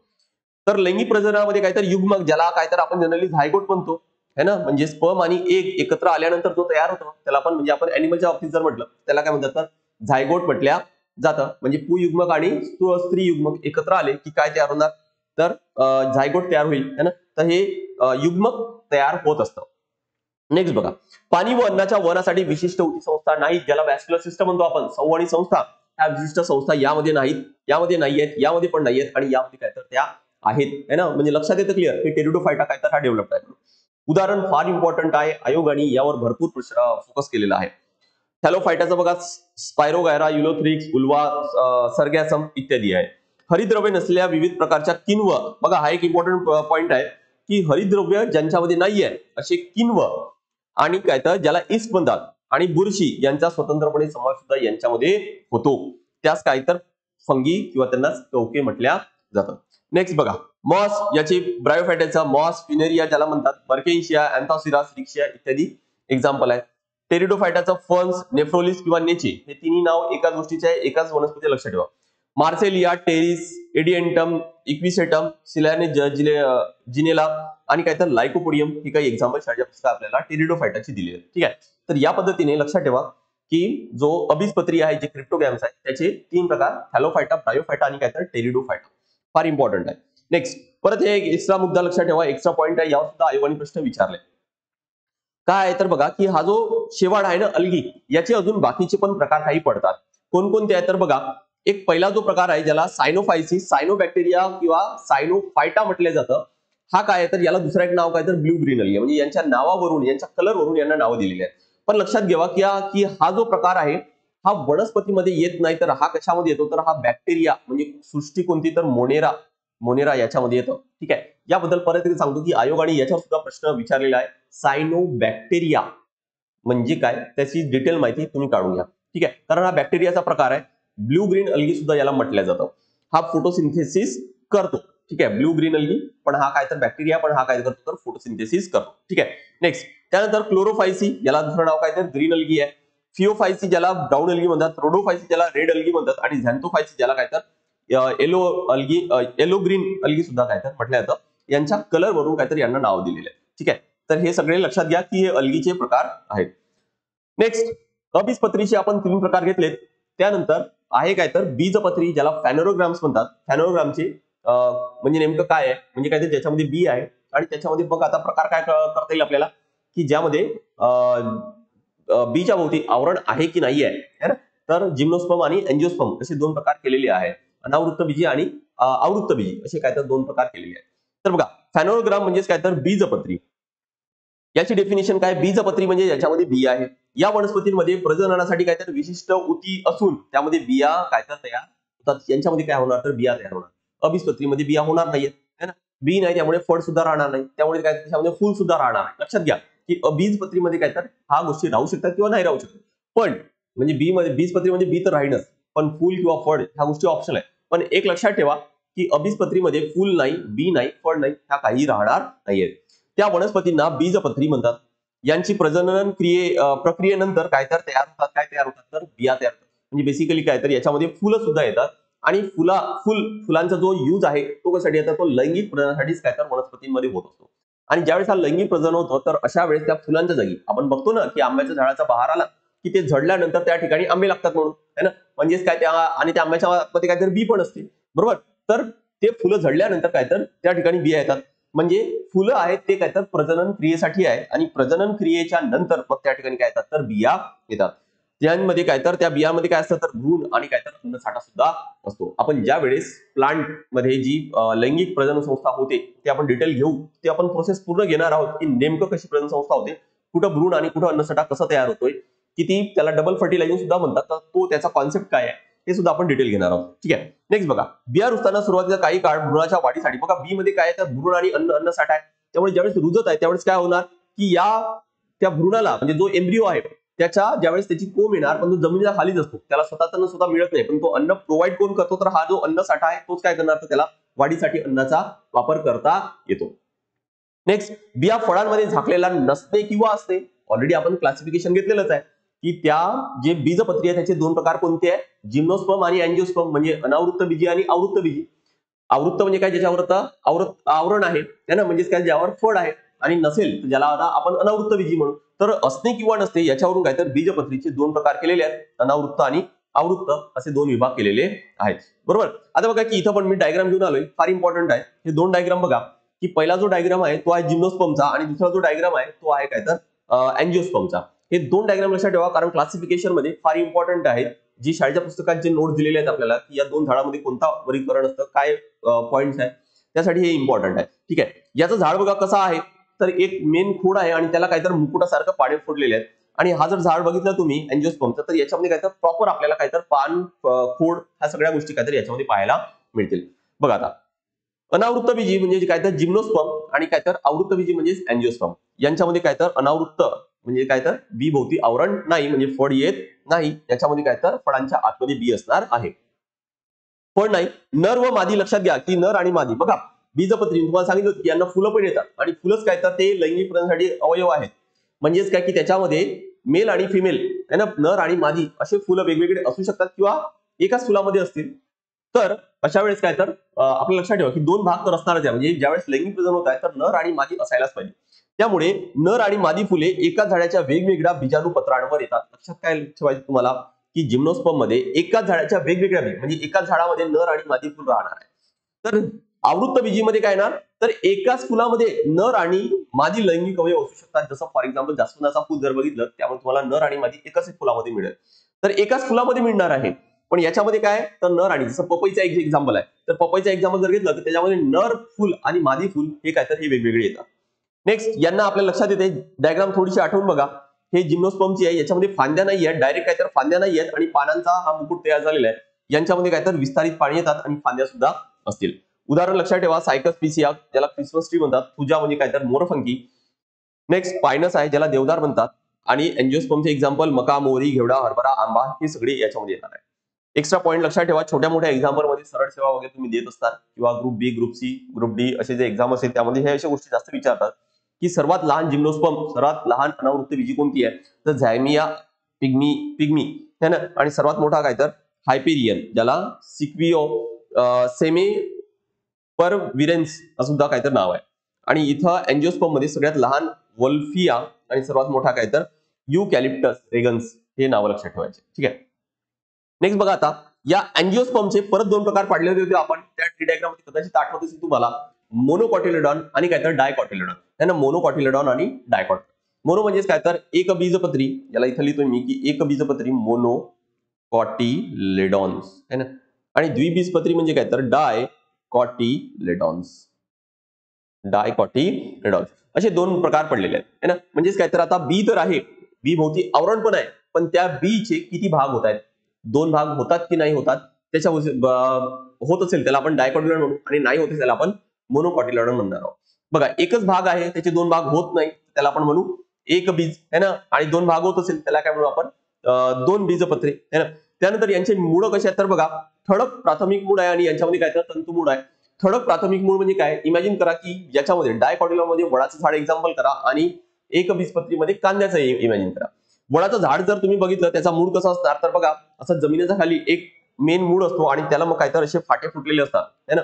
तर लैंगिक प्रजननामध्ये काय तर युग्मक, ज्याला काय तर आपण जनरली झायगोट म्हणतो, है ना. म्हणजे स्पर्म आणि एग एकत्र आल्यानंतर जो तयार होतो, त्याला आपण म्हणजे आपण अॅनिमलच्या बाबतीत जर म्हटलं त्याला काय म्हणतात तर झायगोट म्हटल्या जातं. म्हणजे पुयुग्मक आणि स्त्री युग्मक एकत्र आले की काय तयार होणार तर झायगोट तयार होईल, है ना. तर हे युग्मक तयार होत असतं. नेक्स्ट बघा, पाणी व अन्नाच्या वहनासाठी विशिष्ट उती संस्था नाहीत, ज्याला वॅस्क्युलर सिस्टम म्हणतो आपण, संवहनी संस्था. ह्या विशिष्ट संस्था यामध्ये नाहीत, यामध्ये नाही आहेत, यामध्ये पण नाही आहेत, आणि यामध्ये काय तर त्या आहेत, है ना. म्हणजे लक्षात येतं क्लिअर की टेरिडोफायटा काय तर हा डेव्हलप आहे. उदाहरण फार इम्पॉर्टंट आहे, आयोगाने यावर भरपूर फोकस केलेला आहे. थॅलोफायटाचं बघा, स्पायरोगायरा, युलोथ्रिक्स, उल्वा, सर्गॅसम इत्यादी आहे. हरिद्रव्य नसलेल्या विविध प्रकारच्या किण्व, बघा हा एक इम्पॉर्टंट पॉइंट आहे की हरिद्रव्य ज्यांच्यामध्ये नाहीये असे किण्व, आणि काय तर ज्याला इस्ट म्हणतात, आणि बुरशी यांचा स्वतंत्रपणे समावेश सुद्धा यांच्यामध्ये होतो. त्यास काय तर फंगी किंवा त्यांना कवके म्हटल्या जातात. नेक्स्ट बघा, मॉस, याची ब्रायोफायटाचा मॉस, फिनेरिया ज्याला म्हणतात, मर्केन्शिया, अँथॉसिरास, रिक्शिया इत्यादी एक्झाम्पल आहे. टेरिडोफायटाचं फन्स, नेफ्रोलिस किंवा नेचे, हे तिन्ही नाव एकाच गोष्टीचे आहे, एकाच वनस्पती, लक्षात ठेवा. मार्सेलिया, टेरिस, एडिएंटम, इक्विसेटम, सिलॅने जिनेला, आणि काय तर लायकोपोडियम, ही काही एक्झाम्पल शाळेच्या पुस्तकात आपल्याला टेरिडोफायटाची दिली आहे. ठीक आहे. तर या पद्धतीने लक्षात ठेवा की जो अबिसपत्री आहे, जे क्रिप्टोगॅम्स आहे, त्याचे तीन प्रकार, थॅलोफायटा, ब्रायोफायटा आणि काय तर टेरिडोफायटा, फार इम्पॉर्टंट आहे. नेक्स्ट, परत हे एक एक्स्ट्रा मुद्दा लक्षात ठेवा, एक्स्ट्रा पॉइंट आहे, यावर सुद्धा आयोगाने प्रश्न विचारले. काय आहे तर बघा की हा जो शेवाळ आहे ना, अल्गी, याचे अजून बाकीचे पण प्रकार काही पडतात. कोणकोणते आहे तर बघा, एक पहिला जो प्रकार आहे ज्याला सायनोफायसिस, सायनोबॅक्टेरिया किंवा सायनोफायटा म्हटलं जातं. हा काय आहे तर याला दुसरा एक नाव काय तर ब्ल्यू ग्रीन अल्गी, म्हणजे यांच्या नावावरून, यांच्या कलरवरून यांना नावं दिलेली आहेत. पण लक्षात घ्यावा की हा जो प्रकार आहे हा वनस्पतीमध्ये येत नाही, तर हा कशामध्ये येतो तर हा बॅक्टेरिया, म्हणजे सृष्टी कोणती तर मोनेरा याच्यामध्ये येतं. ठीक आहे. याबद्दल परत एकदा सांगतो की आयोगाने याच्यावर सुद्धा प्रश्न विचारलेला आहे. सायनोबॅक्टेरिया म्हणजे काय, त्याची डिटेल माहिती तुम्ही काढून घ्या. ठीक आहे. कारण हा बॅक्टेरियाचा प्रकार आहे. ब्ल्यू ग्रीन अल्गी सुद्धा याला म्हटलं जातं. हा फोटोसिंथेसिस करतो. ठीक आहे. ब्ल्यू ग्रीन अल्गी, पण हा काय तर बॅक्टेरिया, पण हा काय करतो तर फोटोसिंथेसिस करतो. ठीक आहे. नेक्स्ट, त्यानंतर क्लोरोफायसी, याला दुसरं नाव काय तर ग्रीन अल्गी आहे. फिओफायसी ज्याला ब्राऊन अल्गी म्हणतात, रोडोफायसी ज्याला रेड अल्गी म्हणतात, आणि झॅन्थोफायसी ज्याला काय तर येलो ग्रीन अल्गी सुद्धा काय तर म्हटलं जातं. यांच्या कलर वरून काहीतरी यांना नाव दिलेलं आहे. ठीक आहे. तर हे सगळे लक्षात घ्या की हे अलगीचे प्रकार आहेत. नेक्स्ट, अबीजपत्रीचे आपण 3 प्रकार घेतलेत. त्यानंतर आहे काय तर बीजपत्री, ज्याला फॅनोरोग्राम्स म्हणतात. फॅनोरोग्रामचे म्हणजे नेमकं काय आहे, म्हणजे काय तर ज्याच्यामध्ये बी आहे आणि त्याच्यामध्ये बघ आता प्रकार काय करता येईल आपल्याला, की ज्यामध्ये बीच्या भोवती आवरण आहे की नाही आहे है ना. तर जिम्नोस्पर्म आणि एंजिओस्पर्म असे 2 प्रकार केलेले आहेत. अनावृत्त बीजी आणि आवृत्त बीजी असे काय तर 2 प्रकार केलेले आहेत. तर बघा, फॅनोग्राम म्हणजे काय तर बीजपत्री. याची डेफिनेशन काय, बीजपत्री म्हणजे याच्यामध्ये बिया आहेत. या वनस्पतींमध्ये प्रजननासाठी काय तर विशिष्ट ऊती असून त्यामध्ये बिया काय तर तयार होतात. यांच्यामध्ये काय होणार तर बिया तयार होणार. अबीजपत्रीमध्ये बिया होणार नाहीयेत है ना. बी नाही, त्यामुळे फळ सुद्धा राहणार नाही, त्यामुळे काय त्याच्यामध्ये फुल सुद्धा राहणार नाही. लक्षात घ्या की बीजपत्रीमध्ये काय तर हा गोष्टी राहू शकतात किंवा नाही राहू शकतात. पण म्हणजे बी मध्ये बीजपत्रीमध्ये बी तर राहीनच, पण फुल किंवा फळ ह्या गोष्टी ऑप्शनल आहे. पण एक लक्षात ठेवा की अबीजपत्रीमध्ये फुल नाही, बी नाही, फळ नाही, ह्या काही राहणार नाहीयेत. त्या वनस्पतींना बीजपत्री म्हणतात. यांची प्रजनन प्रक्रियेनंतर काय तर तयार होतात, काय तयार होतात तर बिया तयार होतात. म्हणजे बेसिकली काय तर याच्यामध्ये फुलं सुद्धा येतात आणि फुलांचा जो यूज आहे तो कशासाठी येतात, तो लैंगिक प्रजननासाठीच काय तर वनस्पतींमध्ये होत असतो. आणि ज्यावेळेस हा लैंगिक प्रजनन होतं तर अशा वेळेस त्या फुलांच्या जागी आपण बघतो ना की आंब्याच्या झाडाचा बहार आला की ते झडल्यानंतर त्या ठिकाणी आंबे लागतात म्हणून है ना. म्हणजेच काय त्या आणि त्या आंब्याच्या मध्ये काहीतरी बी पण असते, बरोबर. तर ते फुलं झडल्यानंतर काय तर त्या ठिकाणी बिया येतात. म्हणजे फुलं आहेत ते काय तर प्रजनन क्रियेसाठी आहे आणि प्रजनन क्रियेच्या नंतर मग त्या ठिकाणी काय येतात तर बिया येतात. त्यांमध्ये काय तर त्या बियांमध्ये काय असतं तर भ्रूण आणि काय तर अन्नसाठा सुद्धा असतो. आपण ज्या वेळेस प्लांट मध्ये जी लैंगिक प्रजनन संस्था होते ते आपण डिटेल घेऊ, ते आपण प्रोसेस पूर्ण घेणार आहोत की नेमकं कशी प्रजनन संस्था होते, कुठं भ्रूण आणि कुठं अन्नसाठा कसा तयार होतोय, किती त्याला डबल फर्टिलायझिंग सुद्धा म्हणतात. तर तो त्याचा कॉन्सेप्ट काय आहे हे सुद्धा आपण डिटेल घेणार आहोत. ठीक आहे. नेक्स्ट बघा, बिया रुजताना सुरुवातीचा काही काळ भ्रूणाच्या वाढीसाठी, बघा बी मध्ये काय आहे तर भ्रूण आणि अन्नसाठा आहे. त्यामुळे ज्यावेळेस रुजत आहे त्यावेळेस काय होणार की त्या भ्रूणाला म्हणजे जो एम्ब्रिओ आहे त्याच्या ज्यावेळेस त्याची कोंब येणार, पण तो जमिनीच्या खालीच असतो, त्याला स्वतःच अन्न सुद्धा मिळत नाही, पण तो अन्न प्रोव्हाइड कोण करतो तर हा जो अन्नसाठा आहे तोच काय करणार तर त्याला वाढीसाठी अन्नाचा वापर करता येतो. नेक्स्ट, बिया फळांमध्ये झाकलेला नसते किंवा असते. ऑलरेडी आपण क्लासिफिकेशन घेतलेलंच आहे की त्या जे बीजपत्री आहे त्याचे 2 प्रकार कोणते आहे, जिम्नोस्पर्म आणि अँजिओस्पर्म, म्हणजे अनावृत्त बीजी आणि आवृत्त बीजी. आवृत्त म्हणजे काय, ज्याच्यावर आवरण आहे ना, म्हणजे काय ज्यावर फळ आहे, आणि नसेल तर ज्याला आता आपण अनावृत्त बीजी म्हणू. तर असणे किंवा नसते याच्यावरून काय तर बीजपत्रीचे 2 प्रकार केलेले आहेत, अनावृत्त आणि आवृत्त असे 2 विभाग केलेले आहेत. बरोबर. आता बघा की इथं पण मी डायग्राम घेऊन आलोय, फार इम्पॉर्टंट आहे हे 2 डायग्राम. बघा की पहिला जो डायग्राम आहे तो आहे जिम्नोस्पर्मचा आणि दुसरा जो डायग्राम आहे तो आहे काय तर अँजिओस्पर्मचा. हे 2 डायग्राम लक्षात ठेवा, कारण क्लासिफिकेशन मध्ये फार इम्पॉर्टंट आहेत. जी शाळेच्या पुस्तकात जे नोट्स दिलेले आहेत आपल्याला की या 2 झाडामध्ये कोणता वर्गीकरण असतं, काय पॉइंट्स आहेत, त्यासाठी हे इम्पॉर्टंट आहे. ठीक आहे. याचं झाड बघा कसं आहे तर एक मेन खोड आहे आणि त्याला काहीतरी मुकुटासारखं पाने फुटलेले आहेत. आणि हा जर झाड बघितलं तुम्ही अँजिओस्पर्मचा तर याच्यामध्ये काहीतरी प्रॉपर आपल्याला काहीतरी पान, खोड ह्या सगळ्या गोष्टी काहीतरी याच्यामध्ये पाहायला मिळतील. बघा आता अनावृत्त बीजी म्हणजे काय तर जिम्नोस्पर्म आणि काय तर आवृत्त बीजी म्हणजे अँजिओस्पर्म. यांच्यामध्ये काय तर अनावृत्त म्हणजे काय तर बी भोवती आवरण नाही, म्हणजे फळ येत नाही. याच्यामध्ये काय तर फळांच्या आतमध्ये बी असणार आहे, फळ नाही. नर व मादी लक्षात घ्या की नर आणि मादी, बघा बीजपत्री तुम्हाला सांगितलं की यांना फुलं पण येतात आणि फुलंच काय तर ते लैंगिक प्रजननासाठी अवयव आहेत. म्हणजेच काय की त्याच्यामध्ये मेल आणि फिमेल आहे ना, नर आणि मादी असे फुलं वेगवेगळे असू शकतात किंवा एकाच फुलामध्ये असतील. तर अशा वेळेस काय तर आपल्या लक्षात ठेवा की 2 भाग तर असणारच आहे. म्हणजे ज्यावेळेस लैंगिक प्रजनन होत आहे तर नर आणि मादी असायलाच पाहिजे. त्यामुळे नर आणि मादी फुले एकाच झाडाच्या वेगवेगळ्या बीजाणूपत्रांवर येतात. लक्षात काय ठेवायचं तुम्हाला की जिम्नोस्पर्म मध्ये एकाच झाडाच्या वेगवेगळ्या बी, म्हणजे एकाच झाडामध्ये नर आणि मादी फुल राहणार आहे. तर आवृत्त बीजीमध्ये काय येणार तर एकाच फुलामध्ये नर आणि मादी लैंगिक अवयव असू शकतात. जसं फॉर एक्झाम्पल जास्वंदाचा फुल जर बघितलं त्यामुळे तुम्हाला नर आणि मादी एकाच फुलामध्ये मिळेल, तर एकाच फुलामध्ये मिळणार आहे. पण याच्यामध्ये काय तर नर आणि, जसं पपईचा एक एक्झाम्पल आहे, तर पपईचा एक्झाम्पल जर घेतलं तर त्याच्यामध्ये नर फुल आणि मादी फुल हे काय तर हे वेगवेगळे येतात. नेक्स्ट, यांना आपल्या लक्षात येते, डायग्राम थोडीशी आठवून बघा. हे जिम्नोस्पर्मची आहे, याच्यामध्ये फांद्या नाही आहेत, डायरेक्ट काय तर फांद्या नाही आहेत आणि पानांचा हा मुकुट तयार झालेला आहे. यांच्यामध्ये काय तर विस्तारित पाणी येतात आणि फांद्या सुद्धा असतील. उदाहरण लक्षात ठेवा, सायकस पिसिया ज्याला क्रिसमस ट्री म्हणतात, पूजा म्हणजे काय तर मोरफंकी. नेक्स्ट, पायनस आहे ज्याला देवदार म्हणतात. आणि अँजिओस्पर्मचे एक्झाम्पल मका, मोहरी, घेवडा, हरभरा, आंबा हे सगळे याच्यामध्ये येणार आहे. एक्स्ट्रा पॉईंट लक्षात ठेवा, छोट्या मोठ्या एक्झाम्पल मध्ये सरळ सेवा वगैरे तुम्ही देत असतात किंवा ग्रुप बी, ग्रुप सी, ग्रुप डी असे जे एक्झाम असेल त्यामध्ये हे अशा गोष्टी जास्त विचारतात की सर्वात लहान जिम्नोस्पर्म, सर्वात लहान अनावृत्त बीजी कोणती आहे तर झॅयमिया पिग्मी है ना. आणि सर्वात मोठा काय तर हायपेरियन ज्याला सिक्विओ सेमी परविरेन्स असं सुद्धा काय तर नाव आहे. आणि इथं अँजिओस्पर्म मध्ये सगळ्यात लहान वोल्फिया आणि सर्वात मोठा काय तर युकॅलिप्टस रेगन्स हे नावं लक्षात ठेवायचे. ठीक आहे. नेक्स्ट बघा आता या अँजिओस्पर्मचे परत दोन प्रकार पाडले होते आपण त्या ट्री डायग्राम मध्ये, कदाचित आठवत असेल तुम्हाला, मोनोकॉटिलेडॉन आणि काय तर डायकॉटिलेडॉन है ना. मोनोकॉटिलेडॉन आणि डायकॉट. मोनो म्हणजे काय तर एक बीजपत्री, याला इथं लिहितोय मी की एक बीजपत्री मोनोकॉटिलेडॉन्स है ना. आणि द्विबीजपत्री म्हणजे काय तर डायकॉटिलेडॉन्स. डायकॉटिलेडॉन्स असे दोन प्रकार पडलेले आहेत है ना. म्हणजेच काय तर आता बी तर आहे, बी भोवती आवरण पण आहे, पण त्या बीचे किती भाग होत आहेत, दोन भाग होतात की नाही होतात, त्याच्या होत असेल त्याला आपण डायकॉटिलेडॉन म्हणू, आणि नाही होत त्याला आपण मोनोकॉटिलेडॉन म्हणणार आहोत. बघा एकच भाग आहे त्याचे दोन भाग होत नाही त्याला आपण म्हणू एक बीज है ना, आणि दोन भाग होत असेल त्याला काय म्हणू आपण दोन बीजपत्रे है ना. त्यानंतर यांचे मूळ कसे आहेत तर बघा, ठळक प्राथमिक मूळ आहे आणि यांच्यामध्ये काय तर तंतुमूळ आहे. ठळक प्राथमिक मूळ म्हणजे काय, इमॅजिन करा की ज्याच्यामध्ये डायकॉटिलेडॉन मध्ये वडाचं झाड एक्झाम्पल करा आणि एक बीजपत्रीमध्ये कांद्याचं इमॅजिन करा. वडाचं झाड जर तुम्ही बघितलं त्याचा मूळ कसा असणार तर बघा, असं जमिनीच्या खाली एक मेन मूळ असतो आणि त्याला मग काय तर असे फाटे फुटलेले असतात है ना.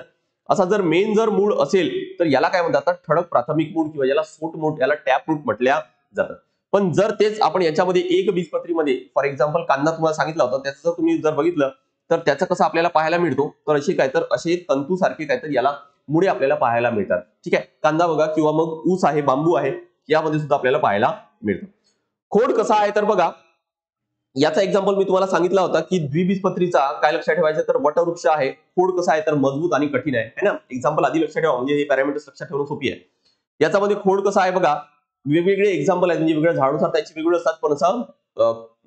असा जर मेन जर मूळ असेल तर याला काय म्हणतात, ठळक प्राथमिक मूळ किंवा याला सूट मूळ, याला टॅप रूट म्हटल्या जातं. पण जर तेच आपण याच्यामध्ये एक बीजपत्रीमध्ये फॉर एक्झाम्पल कांदा तुम्हाला सांगितला होता, त्याचं तुम्ही जर बघितलं तर त्याचं कसं आपल्याला पाहायला मिळतो तर असे काय तर असे तंतू सारखे काय तर याला मुळे आपल्याला पाहायला मिळतात. ठीक आहे. कांदा बघा किंवा मग ऊस आहे, बांबू आहे, यामध्ये सुद्धा आपल्याला पाहायला मिळतं. खोड कसा आहे तर बघा, याचा एक्झाम्पल मी तुम्हाला सांगितला होता की द्विबीजपत्रीचा काय लक्षात ठेवायचं तर वटवृक्ष आहे. खोड कसा आहे तर मजबूत आणि कठीण आहे है ना. एक्झाम्पल आधी लक्षात ठेवा, म्हणजे हे पॅरामीटर्स लक्षात ठेवणं सोपी आहे. याच्यामध्ये खोड कसा आहे बघा, वेगवेगळे एक्झाम्पल आहेत, म्हणजे वेगळ्या झाडानुसार त्याची वेगवेगळे असतात, पण असं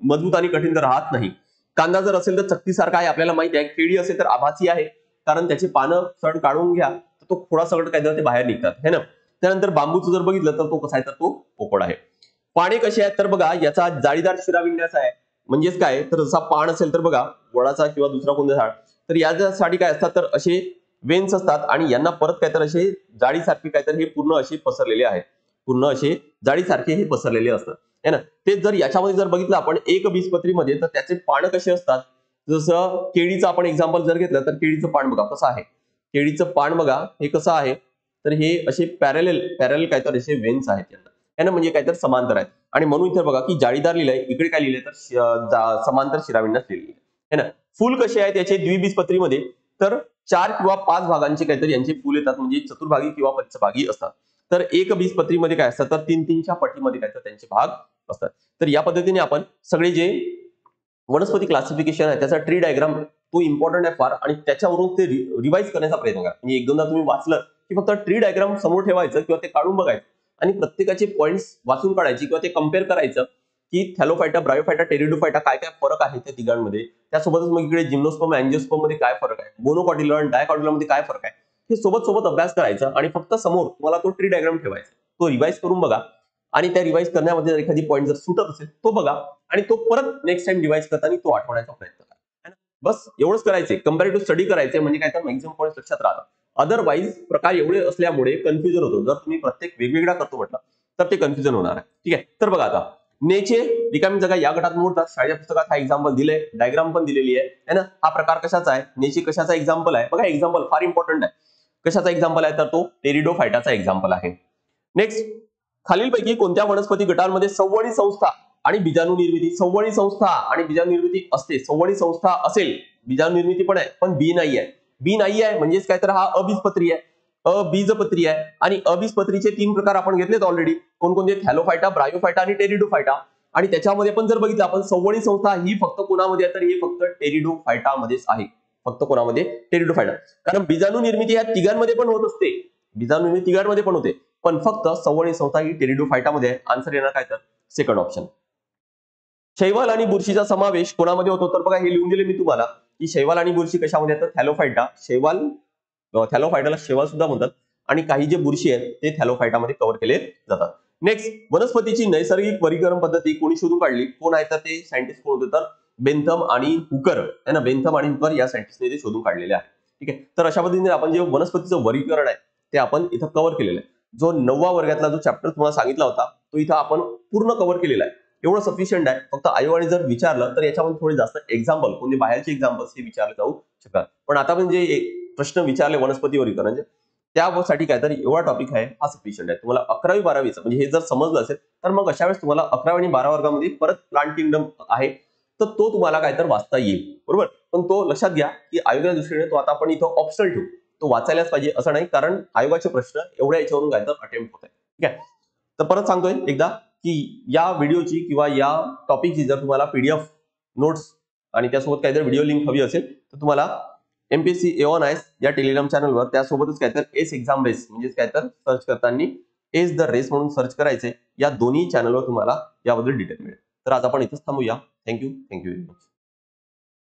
मजबूत आणि कठीण तर राहत नाही. कांदा जर असेल तर चक्तीसारखा आहे, आपल्याला माहिती आहे. केळी असेल तर आभासी आहे, कारण त्याची पानं सड काढून घ्या तर तो खोडा सगळं काय ते बाहेर निघतात है ना. त्यानंतर बांबूचं जर बघितलं तर तो कसा आहे तर तो पोकळ आहे. पाने कसे आहेत तर बघा, याचा जाळीदार शिराविन्यास आहे. म्हणजेच काय तर जसा पान असेल तर बघा वडाचा किंवा दुसरा कोणता झाड, तर याच्यासाठी काय असतात तर असे वेन्स असतात आणि यांना परत काय तर असे जाळीसारखे काय तर हे पूर्ण असे पसरलेले आहेत, पूर्ण असे जाळीसारखे हे पसरलेले असतात है ना. ते जर याच्यामध्ये जर बघितलं आपण एक बीजपत्रीमध्ये तर त्याचे पानं कसे असतात, जसं केळीचं आपण एक्झाम्पल जर घेतलं तर केळीचं पान बघा कसं आहे. केळीचं पान बघा हे कसं आहे तर हे असे पॅरल काय तर असे वेन्स आहेत यांना है ना, म्हणजे काय तर समांतर आहेत. आणि म्हणून इथे बघा की जाळीदार लिहिलंय, इकडे काय लिहिलंय तर समांतर शिराविन्यास लिहिलेलं है ना. फुल कसे आहेत याचे द्विबीजपत्रीमध्ये तर 4 किंवा 5 भागांचे काहीतरी यांचे फुल येतात, म्हणजे चतुर्भागी किंवा पंचभागी असतात. तर एक बीजपत्रीमध्ये काय असतात तर 3-3च्या पटीमध्ये काय तर त्यांचे भाग असतात. तर या पद्धतीने आपण सगळे जे वनस्पती क्लासिफिकेशन आहे त्याचा ट्री डायग्राम तो इम्पॉर्टंट आहे फार, आणि त्याच्यावरून ते रिवाइज करण्याचा प्रयत्न करा. म्हणजे एक दोनदा तुम्ही वाचलं की फक्त ट्री डायग्राम समोर ठेवायचं किंवा ते काढून बघायचं आणि प्रत्येकाचे पॉईंट्स वाचून काढायचे किंवा ते कम्पेअर करायचं की थॅलोफायटा, ब्रायोफायटा, टेरिडोफायटा काय काय फरक आहे त्या तिघांमध्ये. त्यासोबतच मग इकडे जिम्नोस्पर्म, अँजिओस्पर्म मध्ये काय फरक आहे, मोनोकॉटिलेडॉन, डायकॉटिलेडॉन मध्ये काय फरक आहे, हे सोबत सोबत अभ्यास करायचा आणि फक्त समोर तुम्हाला तो ट्री डायग्राम ठेवायचा. तो रिवाइज करून बघा आणि त्या रिवाइज करण्यामध्ये जर एखादी पॉईंट जर सुटत असेल तो बघा आणि तो परत नेक्स्ट टाइम रिवाइज करताना तो आठवण्याचा प्रयत्न करा. बस एवढंच करायचंय. कंपॅरेटिव्ह स्टडी करायचंय, म्हणजे काय तर मॅक्झिमम पॉईंट लक्षात राहतात. अदरवाईज प्रकार एवढे असल्यामुळे कन्फ्युजन होतो. जर तुम्ही प्रत्येक वेगवेगळा करतो म्हटलं तर ते कन्फ्युजन होणार आहे. ठीक आहे. तर बघा आता नेचे रिकामी जागा या गटात मोडतात. शाळेच्या पुस्तकात हा एक्झाम्पल दिले, डायग्राम पण दिलेली आहे ना. हा प्रकार कशाचा आहे, नेचे कशाचा एक्झाम्पल आहे बघा. एक्झाम्पल फार इम्पॉर्टंट आहे. कशाचा एक्झाम्पल आहे तर तो टेरिडोफायटाचा एक्झाम्पल आहे. नेक्स्ट, खालीलपैकी कोणत्या वनस्पती गटांमध्ये संवहनी संस्था आणि बीजाणू निर्मिती, संवहनी संस्था आणि बीजाणू निर्मिती असते. संवहनी संस्था असेल, बीजाणू निर्मिती पण आहे, पण बी नाही आहे. बी नाही आहे म्हणजेच काय तर हा अबीजपत्री आहे, अबीजपत्री आहे. आणि अबीजपत्रीचे 3 प्रकार आपण घेतलेत ऑलरेडी. कोणकोणते, थॅलोफायटा, ब्रायोफायटा आणि टेरिडोफायटा. आणि त्याच्यामध्ये पण जर बघितलं आपण संवहनी संस्था ही फक्त कोणामध्ये आहे तर ही फक्त टेरिडोफायटामध्येच आहे. फक्त कोणामध्ये, टेरिडोफायटा. कारण बीजाणू निर्मिती या तिघांमध्ये पण होत असते, बीजाणू निर्मिती तिघांमध्ये पण होते, पण फक्त संवहनी संस्था ही टेरिडोफायटामध्ये आहे. आन्सर येणार काय तर सेकंड ऑप्शन. शैवाल आणि बुरशीचा समावेश कोणामध्ये होतो तर बघा हे लिहून दिले मी तुम्हाला की शैवाल आणि बुरशी कशामध्ये येतात, थॅलोफायटा. थॅलोफायटाला शैवाल सुद्धा म्हणतात आणि काही जे बुरशी आहेत ते थॅलोफायटामध्ये कव्हर केले जातात. नेक्स्ट, वनस्पतीची नैसर्गिक वर्गीकरण पद्धती कोणी शोधून काढली, कोण आहे तर ते सायंटिस्ट कोण होते तर बेंथम आणि हुकर है ना. बेंथम आणि हुकर या सायंटिस्टने ते शोधून काढलेले आहे. ठीक आहे. तर अशा पद्धतीने आपण जे वनस्पतीचं वर्गीकरण आहे ते आपण इथं कव्हर केलेलं आहे. जो 9व्या वर्गातला जो चॅप्टर तुम्हाला सांगितला होता तो इथं आपण पूर्ण कव्हर केलेला आहे. एवढं सफिशियंट आहे. फक्त आयोगाने जर विचारलं तर याच्यामध्ये थोडे जास्त एक्झाम्पल, कोणते बाहेरचे एक्झाम्पल्स हे विचारले जाऊ शकतात. पण आता म्हणजे प्रश्न विचारले वनस्पती वर्गीकरणाचे त्यासाठी काहीतरी एवढा टॉपिक आहे हा सफिशियंट आहे. तुम्हाला 11वी 12वीचं म्हणजे हे जर समजलं असेल तर मग अशा वेळेस तुम्हाला 11वी आणि 12 वर्गामध्ये परत प्लांट किंगडम आहे, तर तो तुम्हाला काहीतरी वाचता येईल. बरोबर. पण तो लक्षात घ्या की आयोगाच्या दृष्टीने तो आता आपण इथं ऑप्शनल ठेवू. तो वाचायलाच पाहिजे असं नाही, कारण आयोगाचे प्रश्न एवढ्या याच्यावरून काहीतरी अटेम्प्ट होत आहे. ठीक आहे. तर परत सांगतोय एकदा की या व्हिडिओची किंवा या टॉपिकची जर तुम्हाला पीडीएफ नोट्स आणि त्यासोबत काहीतरी व्हिडिओ लिंक हवी असेल तर तुम्हाला एमपीएससी एऑन आयस या टेलिग्राम चॅनलवर त्यासोबतच काहीतरी एस एक्झाम रेस म्हणजे काहीतरी सर्च करताना एस द रेस म्हणून सर्च करायचे. या दोन्ही चॅनलवर तुम्हाला याबद्दल डिटेल मिळेल. तर आज आपण इथंच थांबूया. Thank you very much.